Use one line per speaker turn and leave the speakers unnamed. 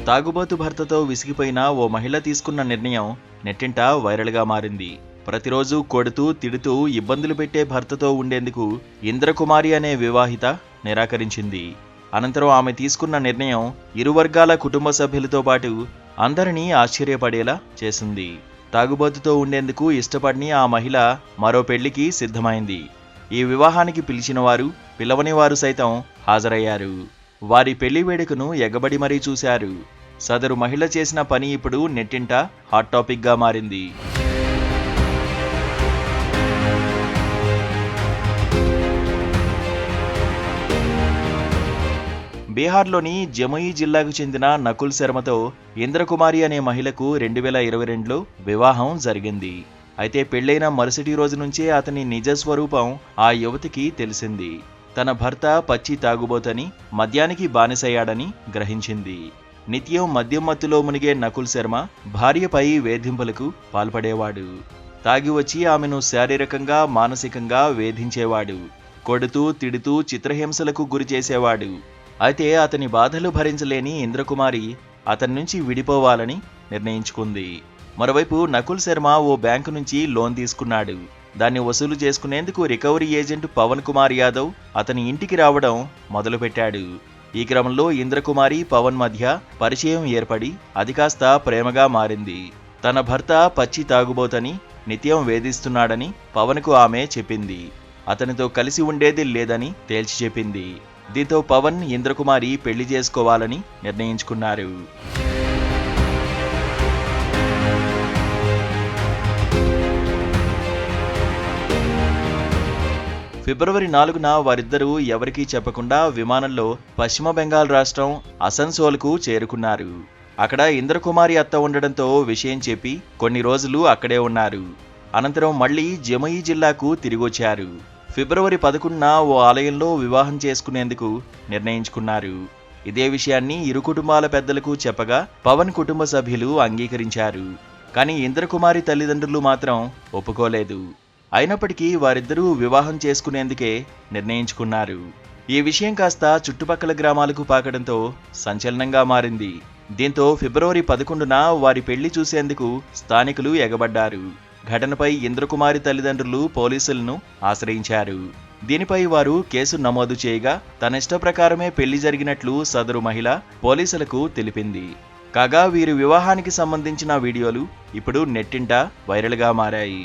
తాగుబోతు భర్తతో విసిగిపోయిన ఓ మహిళ తీసుకున్న నిర్ణయం నెట్టింట వైరల్గా మారింది. ప్రతిరోజు కొడుతూ తిడుతూ ఇబ్బందులు పెట్టే భర్తతో ఉండేందుకు ఇంద్రకుమారి అనే వివాహిత నిరాకరించింది. అనంతరం ఆమె తీసుకున్న నిర్ణయం ఇరు వర్గాల కుటుంబ సభ్యులతో పాటు అందరినీ ఆశ్చర్యపడేలా చేసింది. తాగుబోతుతో ఉండేందుకు ఇష్టపడిన ఆ మహిళ మరో పెళ్లికి సిద్ధమైంది. ఈ వివాహానికి పిలిచిన వారు, పిలవని వారు సైతం హాజరయ్యారు. వారి పెళ్లి వేడుకను ఎగబడి మరీ చూశారు. సదరు మహిళ చేసిన పని ఇప్పుడు నెట్టింట హాట్ టాపిక్ గా మారింది. బీహార్లోని జముయి జిల్లాకు చెందిన నకుల్ శర్మతో ఇంద్రకుమారి అనే మహిళకు 2022లో వివాహం జరిగింది. అయితే పెళ్లైన మరుసటి రోజు నుంచే అతని నిజ స్వరూపం ఆ యువతికి తెలిసింది. తన భర్త పచ్చి తాగుబోతని, మద్యానికి బానిసయ్యాడని గ్రహించింది. నిత్యం మద్యం మత్తులో మునిగే నకుల్ శర్మ భార్యపై వేధింపులకు పాల్పడేవాడు. తాగి వచ్చి ఆమెను శారీరకంగా, మానసికంగా వేధించేవాడు. కొడుతూ తిడుతూ చిత్రహింసలకు గురి చేసేవాడు. అయితే అతని బాధలు భరించలేని ఇంద్రకుమారి అతని నుంచి విడిపోవాలని నిర్ణయించుకుంది. మరోవైపు నకుల్ శర్మ ఓ బ్యాంకు నుంచి లోన్ తీసుకున్నాడు. దాన్ని వసూలు చేసుకునేందుకు రికవరీ ఏజెంట్ పవన్ కుమార్ యాదవ్ అతని ఇంటికి రావడం మొదలుపెట్టాడు. ఈ క్రమంలో ఇంద్రకుమారి, పవన్ మధ్య పరిచయం ఏర్పడి అది కాస్త ప్రేమగా మారింది. తన భర్త పచ్చి తాగుబోతని, నిత్యం వేధిస్తున్నాడని పవన్కు ఆమె చెప్పింది. అతనితో కలిసి ఉండేది లేదని తేల్చి చెప్పింది. దీంతో పవన్, ఇంద్రకుమారి పెళ్లి చేసుకోవాలని నిర్ణయించుకున్నారు. ఫిబ్రవరి 4న వారిద్దరూ ఎవరికీ చెప్పకుండా విమానంలో పశ్చిమ బెంగాల్ రాష్ట్రం అసన్సోల్కు చేరుకున్నారు. అక్కడ ఇంద్రకుమారి అత్త ఉండడంతో విషయం చెప్పి కొన్ని రోజులు అక్కడే ఉన్నారు. అనంతరం మళ్లీ జముయి జిల్లాకు తిరిగొచ్చారు. ఫిబ్రవరి 11న ఓ ఆలయంలో వివాహం చేసుకునేందుకు నిర్ణయించుకున్నారు. ఇదే విషయాన్ని ఇరు కుటుంబాల పెద్దలకు చెప్పగా పవన్ కుటుంబ సభ్యులు అంగీకరించారు. కానీ ఇంద్రకుమారి తల్లిదండ్రులు మాత్రం ఒప్పుకోలేదు. అయినప్పటికీ వారిద్దరూ వివాహం చేసుకునేందుకే నిర్ణయించుకున్నారు. ఈ విషయం కాస్త చుట్టుపక్కల గ్రామాలకు పాకడంతో సంచలనంగా మారింది. దీంతో ఫిబ్రవరి 11న వారి పెళ్లి చూసేందుకు స్థానికులు ఎగబడ్డారు. ఘటనపై ఇంద్రకుమారి తల్లిదండ్రులు పోలీసులను ఆశ్రయించారు. దీనిపై వారు కేసు నమోదు చేయగా తన ఇష్ట ప్రకారమే పెళ్లి జరిగినట్లు సదరు మహిళ పోలీసులకు తెలిపింది. కాగా వీరి వివాహానికి సంబంధించిన వీడియోలు ఇప్పుడు నెట్టింట వైరల్గా మారాయి.